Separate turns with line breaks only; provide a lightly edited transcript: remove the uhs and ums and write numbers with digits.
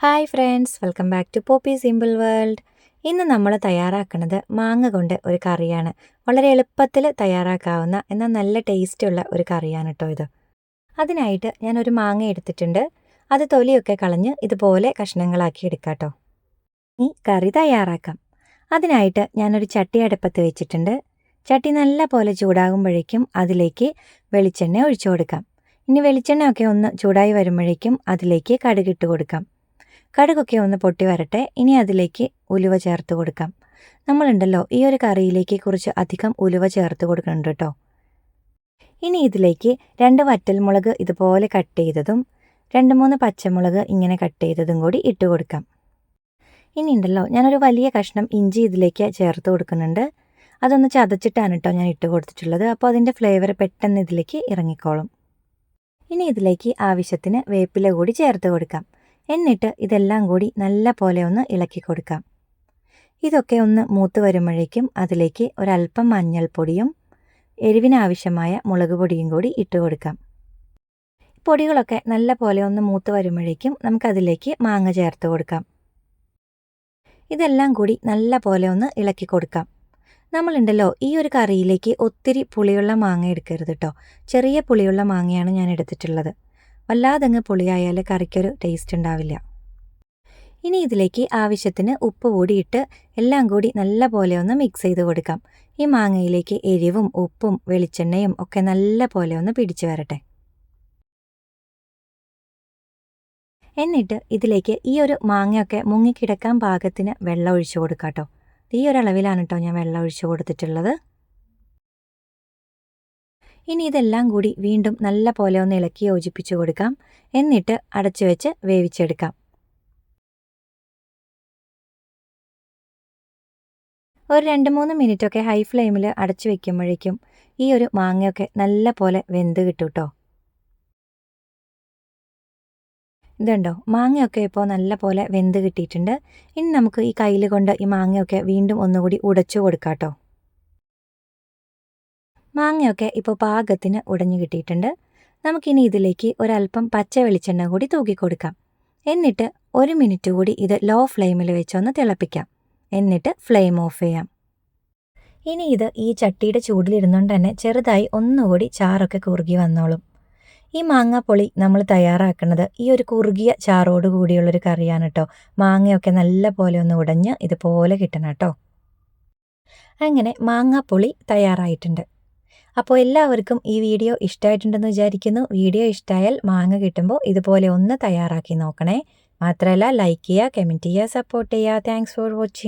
Hi friends, welcome back to Poppy Simple World. ഇന്ന് നമ്മൾ തയ്യാറാക്കുന്നത് മാങ്ങ കൊണ്ട് ഒരു കറിയാണ്. വളരെ എളുപ്പത്തിൽ തയ്യാറാക്കാവുന്ന എന്നാൽ നല്ല ടേസ്റ്റുള്ള ഒരു കറിയാണ് കേട്ടോ ഇത്. അതിനായിട്ട് ഞാനൊരു മാങ്ങ എടുത്തിട്ടുണ്ട്. അത് തൊലിയൊക്കെ കളഞ്ഞ് ഇതുപോലെ കഷ്ണങ്ങളാക്കി എടുക്കാം കേട്ടോ. ഈ കറി തയ്യാറാക്കാം. അതിനായിട്ട് ഞാനൊരു ചട്ടി അടുപ്പത്ത് വെച്ചിട്ടുണ്ട്. ചട്ടി നല്ല പോലെ ചൂടാകുമ്പോഴേക്കും അതിലേക്ക് വെളിച്ചെണ്ണ ഒഴിച്ചു കൊടുക്കാം. ഇനി വെളിച്ചെണ്ണയൊക്കെ ഒന്ന് ചൂടായി വരുമ്പോഴേക്കും അതിലേക്ക് കടുകിട്ട് കൊടുക്കാം. കടുകൊക്കെ ഒന്ന് പൊട്ടി വരട്ടെ. ഇനി അതിലേക്ക് ഉലുവ ചേർത്ത് കൊടുക്കാം. നമ്മളുണ്ടല്ലോ ഈ ഒരു കറിയിലേക്ക് കുറച്ച് അധികം ഉലുവ ചേർത്ത് കൊടുക്കുന്നുണ്ട് കേട്ടോ. ഇനി ഇതിലേക്ക് 2 വറ്റൽമുളക് ഇതുപോലെ കട്ട് ചെയ്തതും 2-3 പച്ചമുളക് ഇങ്ങനെ കട്ട് ചെയ്തതും കൂടി ഇട്ട് കൊടുക്കാം. ഇനി ഉണ്ടല്ലോ ഞാനൊരു വലിയ കഷ്ണം ഇഞ്ചി ഇതിലേക്ക് ചേർത്ത് കൊടുക്കുന്നുണ്ട്. അതൊന്ന് ചതച്ചിട്ടാണ് കേട്ടോ ഞാൻ ഇട്ട് കൊടുത്തിട്ടുള്ളത്. അപ്പോൾ അതിൻ്റെ ഫ്ലേവർ പെട്ടെന്ന് ഇതിലേക്ക് ഇറങ്ങിക്കോളും. ഇനി ഇതിലേക്ക് ആവശ്യത്തിന് വേപ്പില കൂടി ചേർത്ത് കൊടുക്കാം. എന്നിട്ട് ഇതെല്ലാം കൂടി നല്ല പോലെ ഒന്ന് ഇളക്കി കൊടുക്കാം. ഇതൊക്കെ ഒന്ന് മൂത്ത് വരുമ്പോഴേക്കും അതിലേക്ക് ഒരല്പം മഞ്ഞൾപ്പൊടിയും എരിവിനാവശ്യമായ മുളക് പൊടിയും കൂടി ഇട്ട് കൊടുക്കാം. പൊടികളൊക്കെ നല്ല പോലെ ഒന്ന് മൂത്ത് വരുമ്പോഴേക്കും നമുക്കതിലേക്ക് മാങ്ങ ചേർത്ത് കൊടുക്കാം. ഇതെല്ലാം കൂടി നല്ല പോലെ ഒന്ന് ഇളക്കി കൊടുക്കാം. നമ്മളുണ്ടല്ലോ ഈ ഒരു കറിയിലേക്ക് ഒത്തിരി പുളിയുള്ള മാങ്ങ എടുക്കരുത് കേട്ടോ. ചെറിയ പുളിയുള്ള മാങ്ങയാണ് ഞാൻ എടുത്തിട്ടുള്ളത്. വല്ലാതങ്ങ് പുളിയായാൽ കറിക്കൊരു ടേസ്റ്റ് ഉണ്ടാവില്ല. ഇനി ഇതിലേക്ക് ആവശ്യത്തിന് ഉപ്പ് കൂടി ഇട്ട് എല്ലാം കൂടി നല്ല പോലെ ഒന്ന് മിക്സ് ചെയ്ത് കൊടുക്കാം. ഈ മാങ്ങയിലേക്ക് എരിവും ഉപ്പും വെളിച്ചെണ്ണയും ഒക്കെ നല്ല പോലെ ഒന്ന് പിടിച്ചു വരട്ടെ. എന്നിട്ട് ഇതിലേക്ക് ഈ ഒരു മാങ്ങയൊക്കെ മുങ്ങിക്കിടക്കാൻ പാകത്തിന് വെള്ളം ഒഴിച്ചു കൊടുക്കാം കേട്ടോ. ഈ ഒരളവിലാണ് കേട്ടോ ഞാൻ വെള്ളം ഒഴിച്ചു കൊടുത്തിട്ടുള്ളത്. ഇനി ഇതെല്ലാം കൂടി വീണ്ടും നല്ല പോലെ ഒന്ന് ഇളക്കി യോജിപ്പിച്ചു കൊടുക്കാം. എന്നിട്ട് അടച്ചു വെച്ച് വേവിച്ചെടുക്കാം. ഒരു 2-3 മിനിറ്റൊക്കെ ഹൈ ഫ്ലെയിമിൽ അടച്ചു വെക്കുമ്പോഴേക്കും ഈ ഒരു മാങ്ങയൊക്കെ നല്ല പോലെ വെന്ത് കിട്ടും കേട്ടോ. ഇതുണ്ടോ, മാങ്ങയൊക്കെ ഇപ്പോൾ നല്ല പോലെ വെന്ത് കിട്ടിയിട്ടുണ്ട്. ഇനി നമുക്ക് ഈ കയ്യിൽ കൊണ്ട് ഈ മാങ്ങയൊക്കെ വീണ്ടും ഒന്നുകൂടി ഉടച്ചു കൊടുക്കാം കേട്ടോ. മാങ്ങയൊക്കെ ഇപ്പോൾ പാകത്തിന് ഉടഞ്ഞു കിട്ടിയിട്ടുണ്ട്. നമുക്കിനി ഇതിലേക്ക് ഒരല്പം പച്ച വെളിച്ചെണ്ണ കൂടി തൂക്കി കൊടുക്കാം. എന്നിട്ട് 1 മിനിറ്റ് കൂടി ഇത് ലോ ഫ്ലെയിമിൽ വെച്ചൊന്ന് തിളപ്പിക്കാം. എന്നിട്ട് ഫ്ലെയിം ഓഫ് ചെയ്യാം. ഇനി ഇത് ഈ ചട്ടിയുടെ ചൂടിലിരുന്നുകൊണ്ട് തന്നെ ചെറുതായി ഒന്നുകൂടി ചാറൊക്കെ കുറുകി വന്നോളും. ഈ മാങ്ങാപ്പൊളി നമ്മൾ തയ്യാറാക്കുന്നത് ഈ ഒരു കുറുകിയ ചാറോട് കൂടിയുള്ളൊരു കറിയാണ് കേട്ടോ. മാങ്ങയൊക്കെ നല്ല പോലെ ഒന്ന് ഉടഞ്ഞ് ഇതുപോലെ കിട്ടണം കേട്ടോ. അങ്ങനെ മാങ്ങാപ്പൊളി തയ്യാറായിട്ടുണ്ട്. അപ്പോൾ എല്ലാവർക്കും ഈ വീഡിയോ ഇഷ്ടമായിട്ടുണ്ടെന്ന് വിചാരിക്കുന്നു. വീഡിയോ ഇഷ്ടമായാൽ മാങ്ങ കിട്ടുമ്പോൾ ഇതുപോലെ ഒന്ന് തയ്യാറാക്കി നോക്കണേ. മാത്രമല്ല ലൈക്ക് ചെയ്യുക, കമൻറ്റ് ചെയ്യുക, സപ്പോർട്ട് ചെയ്യുക. Thanks for watching.